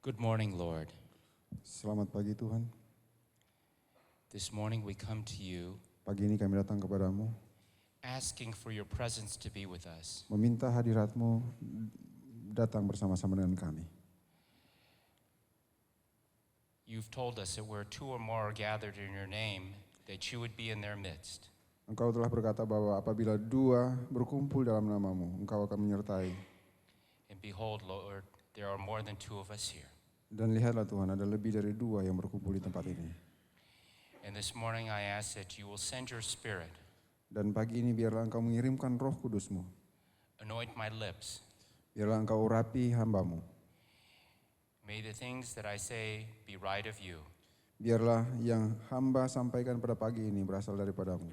Good morning, Lord. Selamat pagi Tuhan. This morning we come to you Pagi ini kami datang kepadamu, asking for your presence to be with us. meminta hadiratmu datang bersama-sama dengan kami. You've told us that where two or more are gathered in your name, that you would be in their midst. Engkau telah berkata bahwa apabila dua berkumpul dalam namamu, Engkau akan menyertai. And behold, Lord, there are more than two of us here. Dan lihatlah Tuhan, ada lebih dari dua yang berkumpul di tempat ini. And this morning I ask that you will send your Spirit, Dan pagi ini biarlah Engkau mengirimkan Roh Kudus-Mu. anoint my lips. Biarlah Engkau urapi hamba-Mu. May the things that I say be right of you. Biarlah yang hamba sampaikan pada pagi ini berasal daripada-Mu.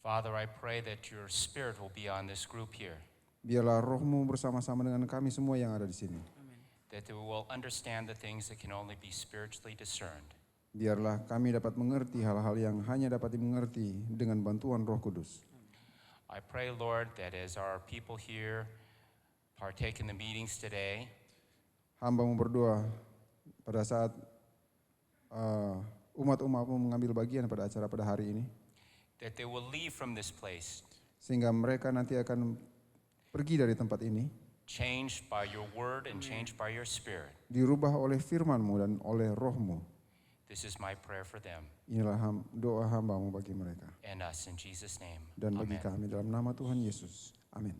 Father, I pray that your Spirit will be on this group here, Biarlah Roh-Mu bersama-sama dengan kami semua yang ada di sini. that they will understand the things that can only be spiritually discerned. Biarlah kami dapat mengerti hal-hal yang hanya dapat dimengerti dengan bantuan Roh Kudus. I pray, Lord, that as our people here partake in the meetings today, Hamba-Mu berdoa pada saat umat-umat-Mu mengambil bagian pada acara pada hari ini, that they will leave from this place sehingga mereka nanti akan pergi dari tempat ini, changed by your word and changed by your Spirit. dirubah oleh firman-Mu dan oleh Roh-Mu. This is my prayer for them Inilah doa hamba-Mu bagi mereka and us in Jesus' name. dan bagi Amen. kami dalam nama Tuhan Yesus. Amin.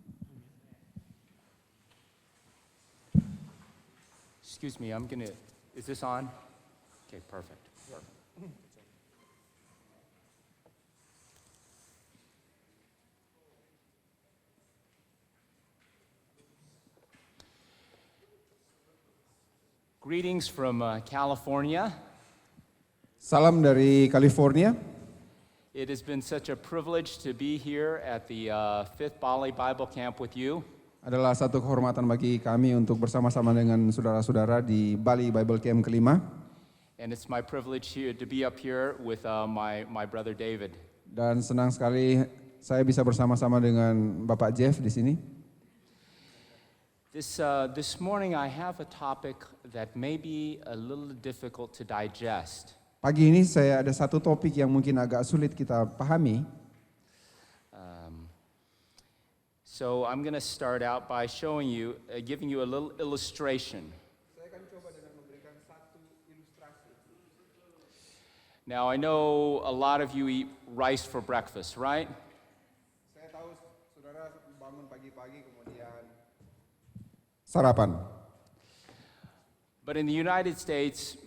Excuse me, is this on? Okay, perfect. Greetings from California. Salam dari California. It has been such a privilege to be here at the Fifth Bali Bible Camp with you. Adalah satu kehormatan bagi kami untuk bersama-sama dengan saudara-saudara di Bali Bible Camp kelima. And it's my privilege here to be up here with my brother David. Dan senang sekali saya bisa bersama-sama dengan Bapak Jeff di sini. This morning I have a topic that may be a little difficult to digest. Pagi ini saya ada satu topik yang mungkin agak sulit kita pahami. So I'm going to start out by showing you, giving you a little illustration. Saya akan coba dengan memberikan satu ilustrasi. Now I know a lot of you eat rice for breakfast, right? Saya tahu saudara bangun pagi-pagi kemudian sarapan. But in the United States,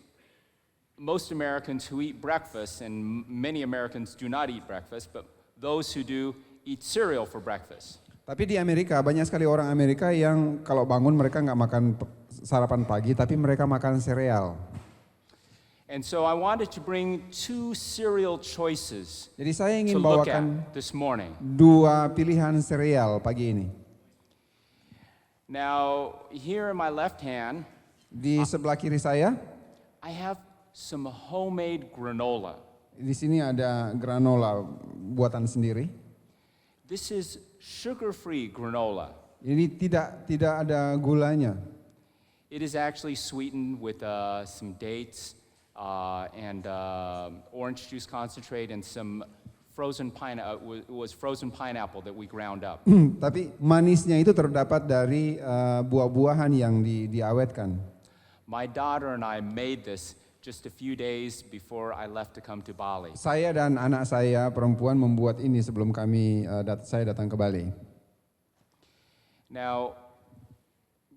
most Americans who eat breakfast, and many Americans do not eat breakfast, but those who do eat cereal for breakfast. Tapi di Amerika banyak sekali orang Amerika yang kalau bangun mereka nggak makan sarapan pagi, tapi mereka makan sereal. And so I wanted to bring two cereal choices Jadi saya to ingin look bawakan at this morning. dua pilihan sereal pagi ini. Now, here in my left hand, Di sebelah kiri saya, I have some homemade granola. di sini ada granola buatan sendiri. This is sugar-free granola. Ini tidak ada gulanya. It is actually sweetened with some dates and orange juice concentrate and some frozen pineapple that we ground up. Tapi manisnya itu terdapat dari buah-buahan yang diawetkan. My daughter and I made this just a few days before I left to come to Bali. Saya dan anak saya perempuan membuat ini sebelum saya datang ke Bali. Now,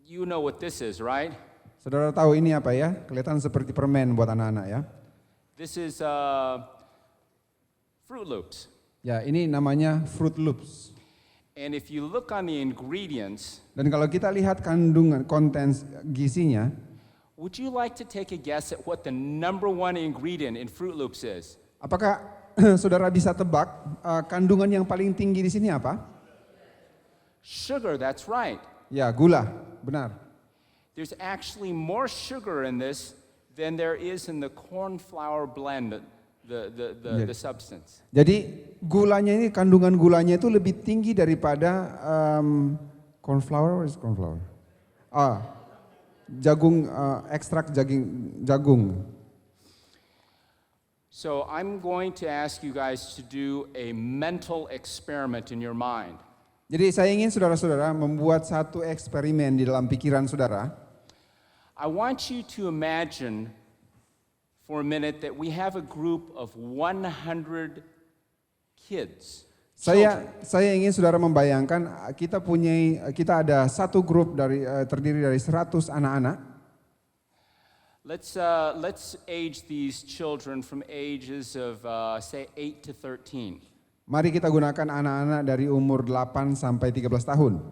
you know what this is, right? Saudara tahu ini apa ya? Kelihatan seperti permen buat anak-anak ya. This is Fruit Loops. Ya, ini namanya Fruit Loops. And if you look on the ingredients, Dan kalau kita lihat kandungan konten gizinya, would you like to take a guess at what the number one ingredient in Fruit Loops is? apakah saudara bisa tebak kandungan yang paling tinggi di sini apa? Sugar, that's right. Ya, gula, benar. There's actually more sugar in this than there is in the corn flour blend, the substance. Jadi gulanya ini, kandungan gulanya itu lebih tinggi daripada corn flour. ekstrak jagung. So I'm going to ask you guys to do a mental experiment in your mind. Jadi saya ingin saudara-saudara membuat satu eksperimen di dalam pikiran saudara. I want you to imagine for a minute that we have a group of 100 kids. Saya ingin saudara membayangkan kita ada satu grup terdiri dari 100 anak-anak. Let's age these children from ages of say 8 to 13. Mari kita gunakan anak-anak dari umur 8 sampai 13 tahun.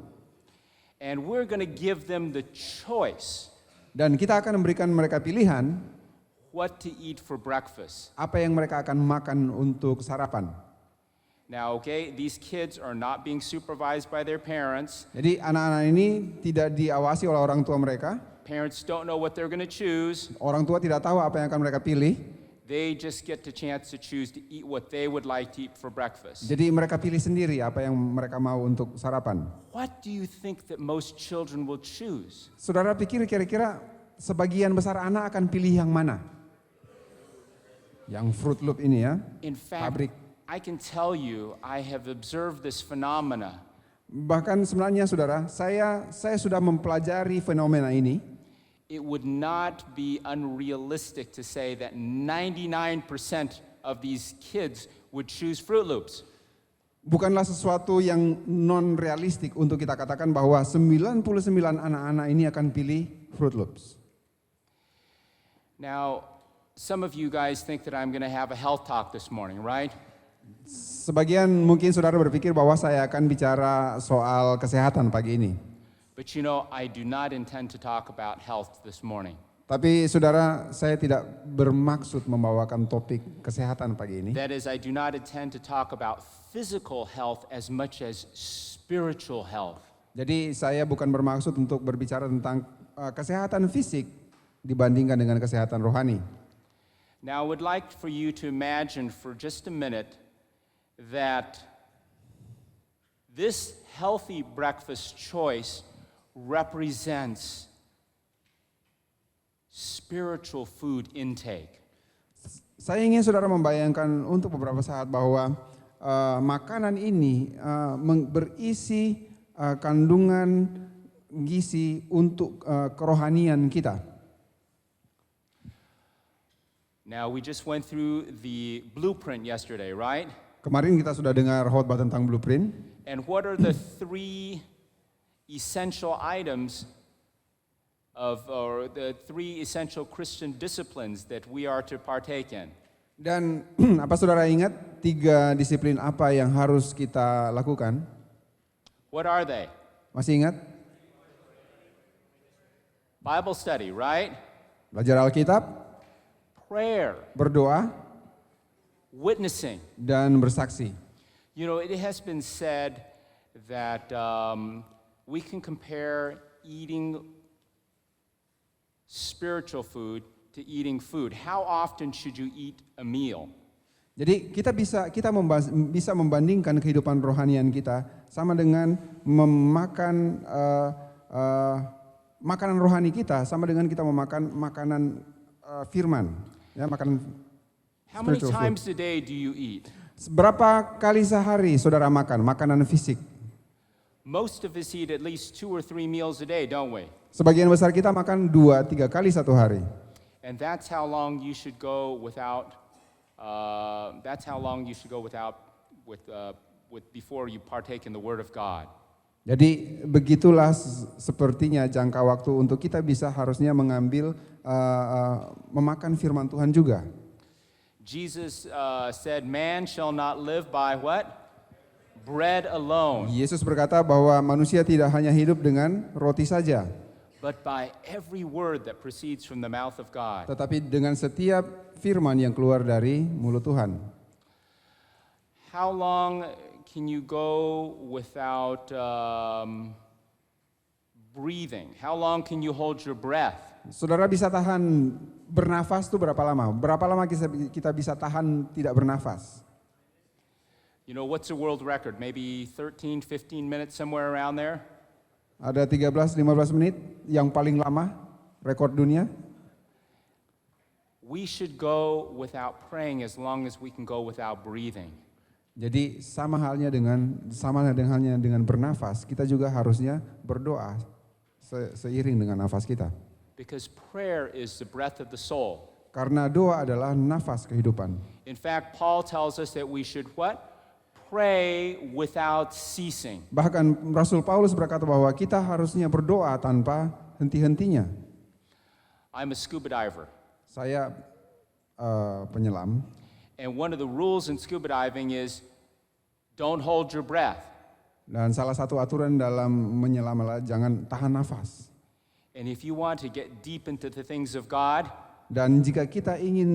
And we're going to give them the choice. Dan kita akan memberikan mereka pilihan what to eat for breakfast. apa yang mereka akan makan untuk sarapan. Now, okay, these kids are not being supervised by their parents. Jadi anak-anak ini tidak diawasi oleh orang tua mereka. Parents don't know what they're going to choose. Orang tua tidak tahu apa yang akan mereka pilih. They just get the chance to choose to eat what they would like to eat for breakfast. Jadi mereka pilih sendiri apa yang mereka mau untuk sarapan. What do you think that most children will choose? Saudara pikir kira-kira sebagian besar anak akan pilih yang mana? Yang Fruit Loop ini ya. In fact, Pabrik. I can tell you, I have observed this phenomena. Bahkan sebenarnya saudara, saya sudah mempelajari fenomena ini. It would not be unrealistic to say that 99% of these kids would choose Fruit Loops. Bukanlah sesuatu yang non-realistik untuk kita katakan bahwa 99 anak-anak ini akan pilih Fruit Loops. Now, some of you guys think that I'm going to have a health talk this morning, right? Sebagian mungkin saudara berpikir bahwa saya akan bicara soal kesehatan pagi ini. But you know, I do not intend to talk about health this morning. Tapi saudara, saya tidak bermaksud membawakan topik kesehatan pagi ini. That is, I do not intend to talk about physical health as much as spiritual health. Jadi saya bukan bermaksud untuk berbicara tentang kesehatan fisik dibandingkan dengan kesehatan rohani. Now, I would like for you to imagine for just a minute that this healthy breakfast choice represents spiritual food intake. Saya ingin saudara membayangkan untuk beberapa saat bahwa makanan ini berisi kandungan gizi untuk kerohanian kita. Now, we just went through the blueprint yesterday, right? Kemarin kita sudah dengar khotbah tentang blueprint. And what are the three essential items or the three essential Christian disciplines that we are to partake in? Dan apa saudara ingat 3 disiplin apa yang harus kita lakukan? What are they? Masih ingat? Bible study, right? Belajar Alkitab, Prayer, berdoa, witnessing. dan bersaksi. You know, it has been said that we can compare eating spiritual food to eating food. How often should you eat a meal? Jadi kita bisa membandingkan kehidupan rohanian kita sama dengan memakan makanan rohani kita sama dengan kita memakan makanan firman, ya, makanan How many spiritual food. times a day do you eat? Berapa kali sehari saudara makan makanan fisik? Most of us eat at least 2 or 3 meals a day, don't we? Sebagian besar kita makan 2-3 kali satu hari. And that's how long you should go without. Before you partake in the Word of God. Jadi begitulah sepertinya jangka waktu untuk kita bisa harusnya mengambil memakan firman Tuhan juga. Jesus said, "Man shall not live by what? Bread alone, Yesus berkata bahwa manusia tidak hanya hidup dengan roti saja, but by every word that proceeds from the mouth of God." tetapi dengan setiap firman yang keluar dari mulut Tuhan. How long can you go without breathing? How long can you hold your breath? Saudara bisa tahan bernafas itu berapa lama? Berapa lama kita bisa tahan tidak bernafas? You know, what's a world record? Maybe 13, 15 minutes, somewhere around there? Ada 13-15 menit yang paling lama. rekor dunia. We should go without praying as long as we can go without breathing. Jadi sama halnya dengan bernafas, kita juga harusnya berdoa seiring dengan nafas kita. Because prayer is the breath of the soul. Karena doa adalah nafas kehidupan. In fact, Paul tells us that we should what? Pray without ceasing. Bahkan Rasul Paulus berkata bahwa kita harusnya berdoa tanpa henti-hentinya. I'm a scuba diver. Saya penyelam. And one of the rules in scuba diving is don't hold your breath. Dan salah satu aturan dalam menyelam adalah jangan tahan nafas. And if you want to get deep into the things of God, Dan jika kita ingin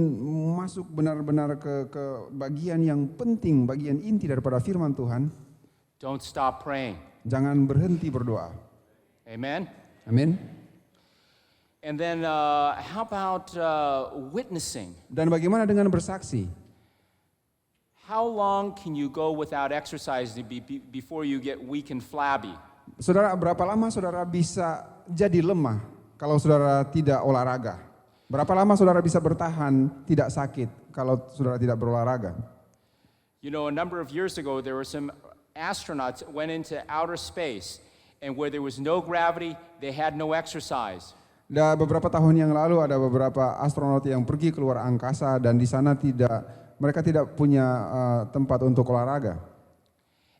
masuk benar-benar ke bagian yang penting, bagian inti daripada firman Tuhan, don't stop praying. jangan berhenti berdoa. Amen? Amin. And then how about witnessing? Dan bagaimana dengan bersaksi? How long can you go without exercise before you get weak and flabby? Saudara, berapa lama saudara bisa jadi lemah kalau saudara tidak olahraga? Berapa lama saudara bisa bertahan tidak sakit kalau saudara tidak berolahraga? You know, a number of years ago, there were some astronauts that went into outer space, and where there was no gravity, they had no exercise. Dan beberapa tahun yang lalu ada beberapa astronot yang pergi keluar angkasa dan di sana mereka tidak punya tempat untuk olahraga.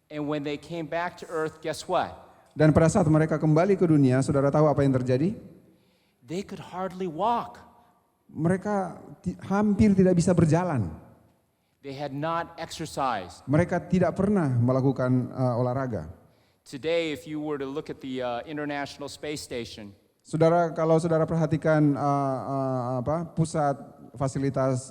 And when they came back to Earth, guess what? Dan pada saat mereka kembali ke dunia, saudara tahu apa yang terjadi? They could hardly walk. Mereka hampir tidak bisa berjalan. They had not exercised. Mereka tidak pernah melakukan olahraga. Today, if you were to look at the International Space Station, Saudara, kalau saudara perhatikan pusat fasilitas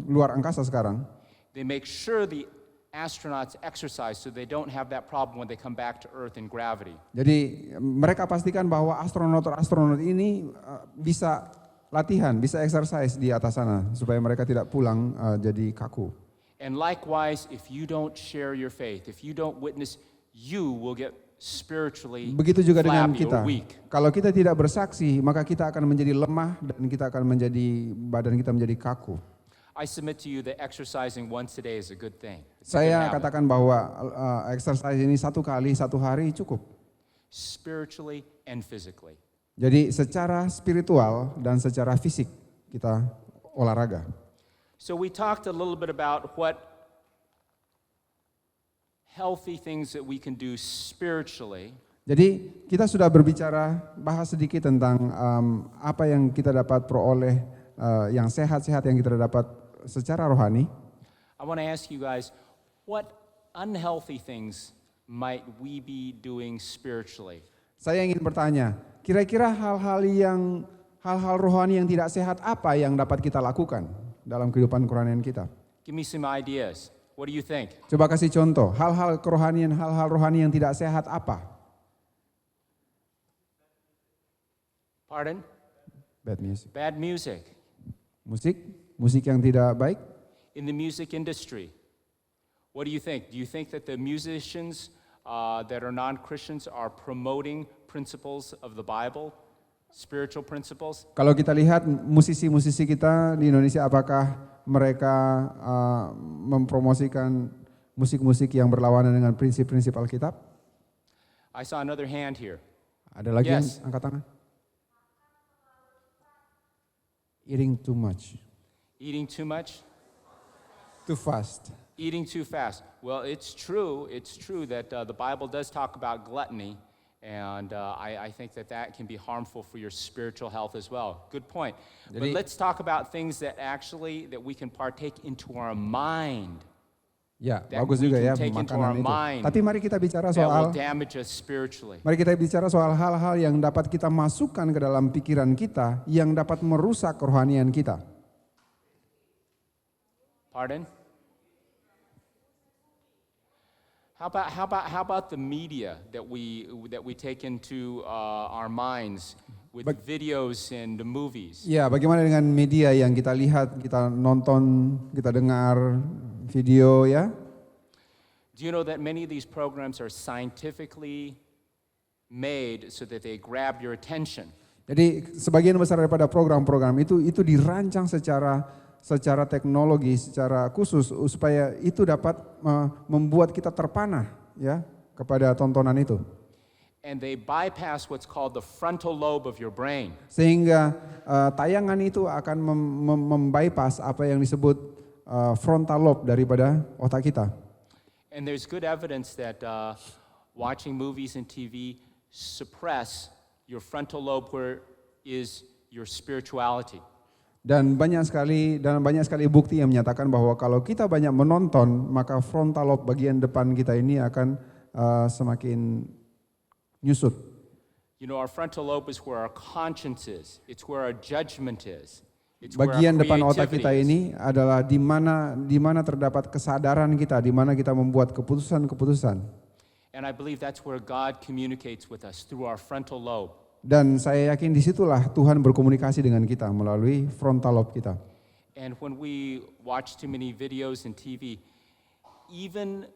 luar angkasa sekarang, they make sure the astronauts exercise so they don't have that problem when they come back to Earth in gravity. jadi mereka pastikan bahwa astronot ini bisa latihan, bisa exercise di atas sana supaya mereka tidak pulang jadi kaku. And likewise, if you don't share your faith, if you don't witness, you will get spiritually Begitu juga dengan flabby kita. or weak. Kalau kita tidak bersaksi, maka kita akan menjadi lemah dan kita akan badan kita menjadi kaku. I submit to you that exercising once a day is a good thing. It's a good Saya habit. katakan bahwa exercise ini satu hari cukup. Spiritually and physically. Jadi secara spiritual dan secara fisik kita olahraga. So we talked a little bit about what healthy things that we can do spiritually. Jadi kita sudah bahas sedikit tentang apa yang kita dapat peroleh yang sehat-sehat yang kita dapat secara rohani. I want to ask you guys, what unhealthy things might we be doing spiritually? Saya ingin bertanya, kira-kira hal-hal rohani yang tidak sehat apa yang dapat kita lakukan dalam kehidupan kerohanian kita? Give me some ideas. What do you think? Coba kasih contoh, hal-hal rohani yang tidak sehat apa? Pardon? Bad music. Bad music. Musik yang tidak baik. In the music industry, what do you think? Do you think that the musicians that are non-Christians are promoting principles of the Bible, spiritual principles? Kalau kita lihat musisi-musisi kita di Indonesia, apakah mereka mempromosikan musik-musik yang berlawanan dengan prinsip-prinsip Alkitab? I saw another hand here. Ada lagi yang Yes. angkat tangan? Eating too much. Eating too much? Too fast. Eating too fast. Well, it's true that the Bible does talk about gluttony, and I think that can be harmful for your spiritual health as well. Good point. But Jadi- let's talk about things that we can partake into our mind Ya, That bagus we juga can ya take into our makanan itu. mind. Tapi mari kita bicara that will soal damage us spiritually. hal-hal yang dapat kita masukkan ke dalam pikiran kita yang dapat merusak kerohanian kita. Pardon? How about the media that we take into our minds with videos and the movies? Ya, bagaimana dengan media yang kita lihat, kita nonton, kita dengar video ya? Do you know that many of these programs are scientifically made so that they grab your attention? Jadi sebagian besar daripada program-program itu dirancang secara teknologi, secara khusus supaya itu dapat membuat kita terpanah ya kepada tontonan itu. And they bypass what's called the frontal lobe of your brain. Sehingga tayangan itu akan membypass apa yang disebut frontal lobe daripada otak kita. And there's good evidence that watching movies and TV suppress your frontal lobe, where is your spirituality. Dan banyak sekali bukti yang menyatakan bahwa kalau kita banyak menonton, maka frontal lobe bagian depan kita ini akan semakin nyusut. You know, our frontal lobe is where our conscience is. It's where our judgment is. It's where our Bagian depan otak kita creativity is. ini adalah di mana terdapat kesadaran kita, di mana kita membuat keputusan-keputusan. And I believe that's where God communicates with us, through our frontal lobe. Dan saya yakin disitulah Tuhan berkomunikasi dengan kita melalui frontal lobe kita. And when we watch too many videos and TV, even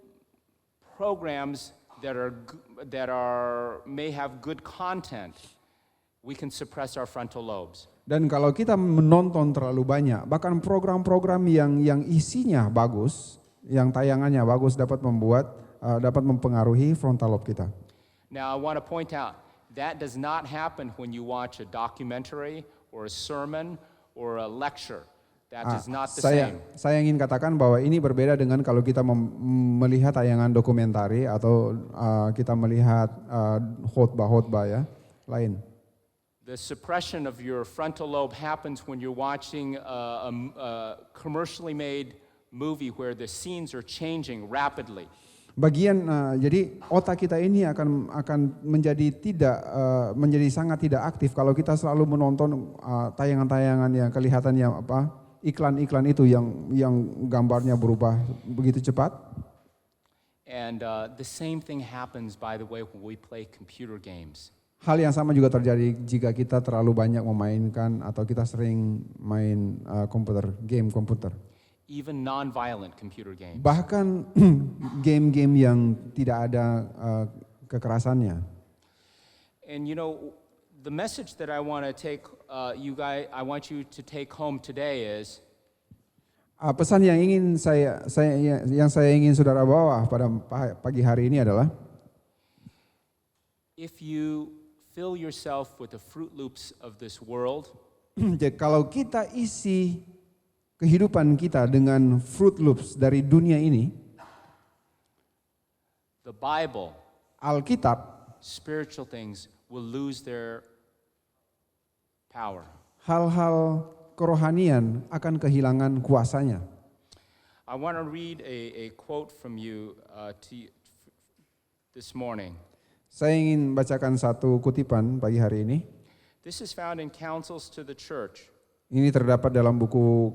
programs that may have good content, we can suppress our frontal lobes. Dan kalau kita menonton terlalu banyak, bahkan program-program yang isinya bagus, yang tayangannya bagus dapat mempengaruhi frontal lobe kita. Now, I want to point out, that does not happen when you watch a documentary or a sermon or a lecture. That is not the same. Saya ingin katakan bahwa ini berbeda dengan kalau kita melihat tayangan dokumentari atau kita melihat khotbah-khotbah ya, lain. The suppression of your frontal lobe happens when you're watching a commercially made movie where the scenes are changing rapidly. Jadi otak kita ini akan menjadi sangat tidak aktif kalau kita selalu menonton tayangan-tayangan yang kelihatannya iklan-iklan itu yang gambarnya berubah begitu cepat. And the same thing happens, by the way, when we play computer games. Hal yang sama juga terjadi jika kita terlalu banyak memainkan atau kita sering main game komputer. Even non-violent computer games. Bahkan game-game yang tidak ada kekerasannya. And you know, the message that I want to take I want you to take home today is, Pesan yang saya ingin saudara bawa pada pagi hari ini adalah, if you fill yourself with the Fruit Loops of this world, jadi kalau kita isi kehidupan kita dengan Fruit Loops dari dunia ini, the Bible, Alkitab, spiritual things will lose their power. hal-hal kerohanian akan kehilangan kuasanya. I want to read a quote from you this morning. Saya ingin bacakan satu kutipan pagi hari ini. This is found in Counsels to the Church. Ini terdapat dalam buku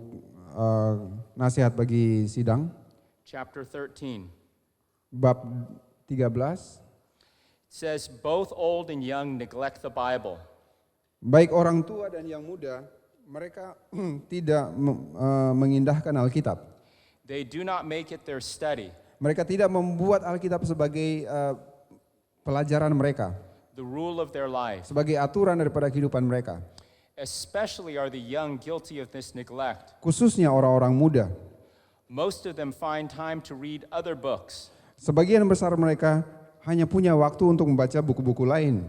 Nasihat bagi Sidang, Chapter 13. bab 13. It says, both old and young neglect the Bible. Baik orang tua dan yang muda, mereka tidak mengindahkan Alkitab. They do not make it their study. Mereka tidak membuat Alkitab sebagai pelajaran mereka, The rule of their life. sebagai aturan daripada kehidupan mereka. Especially are the young guilty of this neglect. Khususnya orang-orang muda. Most of them find time to read other books. Sebagian besar mereka hanya punya waktu untuk membaca buku-buku lain.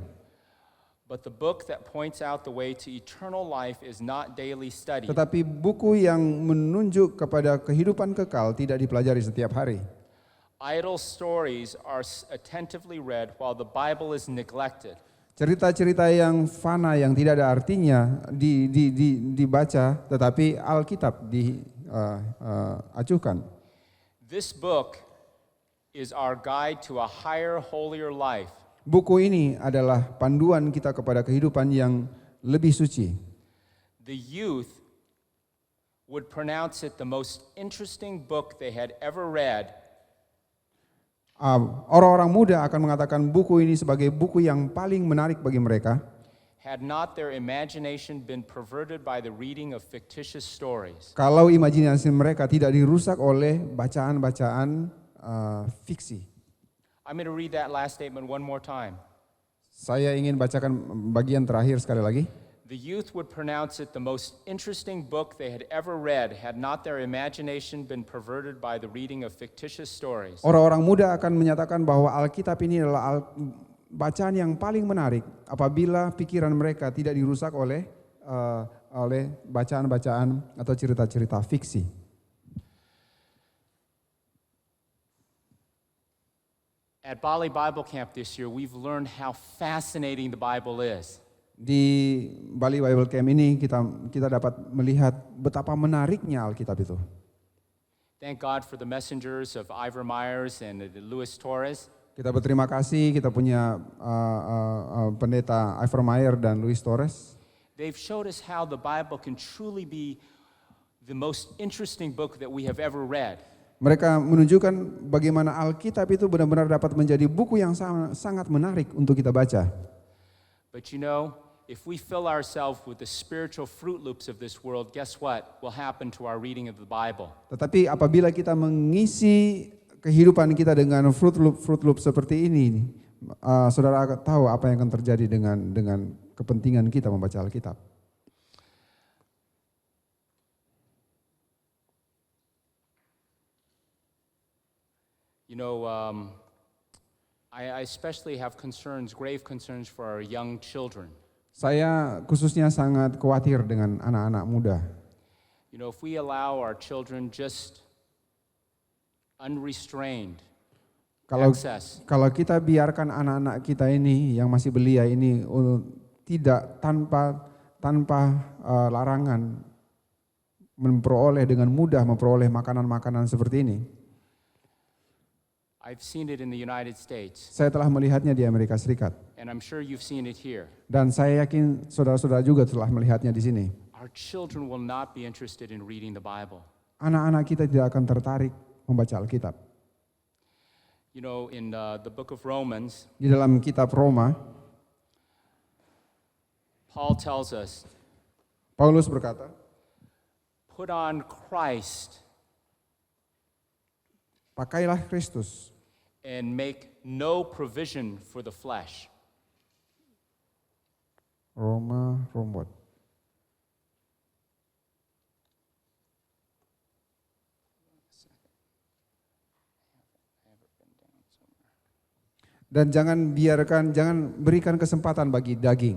But the book that points out the way to eternal life is not daily studied. Tetapi buku yang menunjuk kepada kehidupan kekal tidak dipelajari setiap hari. Idle stories are attentively read while the Bible is neglected. Cerita-cerita yang fana yang tidak ada artinya dibaca, tetapi Alkitab diacuhkan. This book is our guide to a higher, holier life. Buku ini adalah panduan kita kepada kehidupan yang lebih suci. The youth would pronounce it the most interesting book they had ever read. Orang-orang muda akan mengatakan buku ini sebagai buku yang paling menarik bagi mereka, had not their imagination been perverted by the reading of fictitious stories. kalau imajinasi mereka tidak dirusak oleh bacaan-bacaan fiksi. I'm going to read that last statement one more time. Saya ingin bacakan bagian terakhir sekali lagi. The youth would pronounce it the most interesting book they had ever read had not their imagination been perverted by the reading of fictitious stories. Orang-orang muda akan menyatakan bahwa Alkitab ini adalah bacaan yang paling menarik apabila pikiran mereka tidak dirusak oleh bacaan-bacaan atau cerita-cerita fiksi. At Bali Bible Camp this year, we've learned how fascinating the Bible is. Di Bali Bible Camp ini kita dapat melihat betapa menariknya Alkitab itu. Thank God for the messengers of Ivor Myers and Luis Torres. Kita berterima kasih, kita punya pendeta Ivor Meyer dan Luis Torres. They've showed us how the Bible can truly be the most interesting book that we have ever read. Mereka menunjukkan bagaimana Alkitab itu benar-benar dapat menjadi buku yang sangat menarik untuk kita baca. But you know, if we fill ourselves with the spiritual Fruit Loops of this world, guess what will happen to our reading of the Bible? Tetapi apabila kita mengisi kehidupan kita dengan fruit loop seperti ini, saudara tahu apa yang akan terjadi dengan kepentingan kita membaca Alkitab. You know, I especially have grave concerns for our young children. Saya khususnya sangat khawatir dengan anak-anak muda. You know, if we allow our children just unrestrained access, Kalau kita biarkan anak-anak kita ini yang masih belia ini tidak tanpa larangan dengan mudah memperoleh makanan-makanan seperti ini. I've seen it in the United States, Saya telah melihatnya di Amerika Serikat. and I'm sure you've seen it here. Dan saya yakin saudara-saudara juga telah melihatnya di sini. Our children will not be interested in reading the Bible. Anak-anak kita tidak akan tertarik membaca Alkitab. You know, in the book of Romans, Di dalam kitab Roma, Paul tells us, Paulus berkata, put on Christ pakailah Kristus and make no provision for the flesh. Roma. Dan jangan berikan kesempatan bagi daging.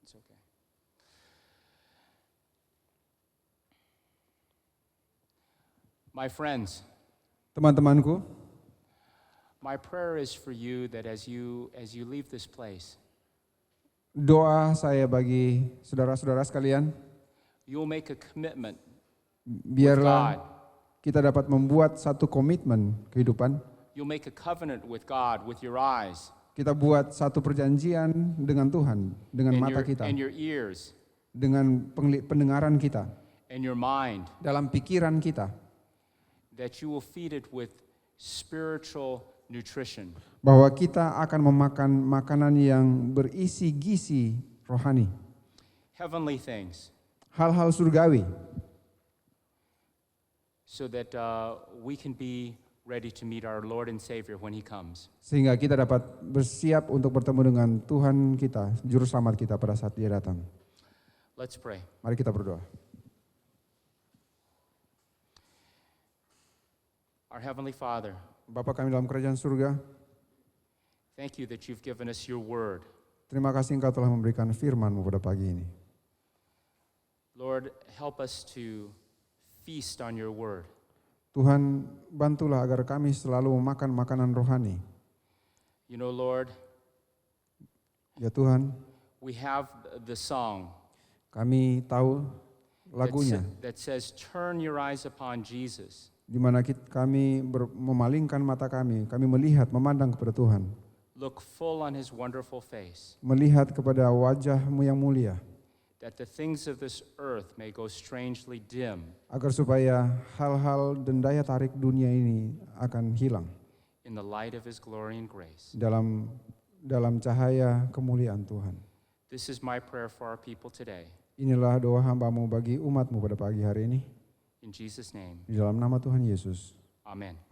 It's okay. My friends, Teman-temanku, my prayer is for you that as you leave this place, doa saya bagi saudara-saudara sekalian, you'll make a commitment with biarlah God. kita dapat membuat satu komitmen kehidupan. You'll make a covenant with God with your eyes Kita buat satu perjanjian dengan Tuhan, dengan mata kita, and your ears dengan pendengaran kita, and your mind, dalam pikiran kita, that you will feed it with spiritual nutrition. bahwa kita akan memakan makanan yang berisi gizi rohani, Heavenly things, hal-hal surgawi, so that we can be ready to meet our Lord and Savior when He comes. sehingga kita dapat bersiap untuk bertemu dengan Tuhan kita, Juru Selamat kita pada saat Dia datang. Let's pray. Mari kita berdoa. Our Heavenly Father, Bapa kami dalam kerajaan surga, thank you that you've given us your word. terima kasih Engkau telah memberikan firman-Mu pada pagi ini. Lord, help us to feast on your word. Tuhan, bantulah agar kami selalu memakan makanan rohani. You know, Lord, Ya Tuhan, we have the song kami tahu lagunya, that says, turn your eyes upon Jesus. di mana kami memalingkan mata kami melihat, memandang kepada Tuhan, Look full on His wonderful face, melihat kepada wajah-Mu yang mulia, that the things of this earth may go strangely dim agar supaya hal-hal dan daya tarik dunia ini akan hilang in the light of His glory and grace. dalam cahaya kemuliaan Tuhan. This is my prayer for our people today. Inilah doa hamba-Mu bagi umat-Mu pada pagi hari ini. In Jesus' name, Di dalam nama Tuhan Yesus. Amen.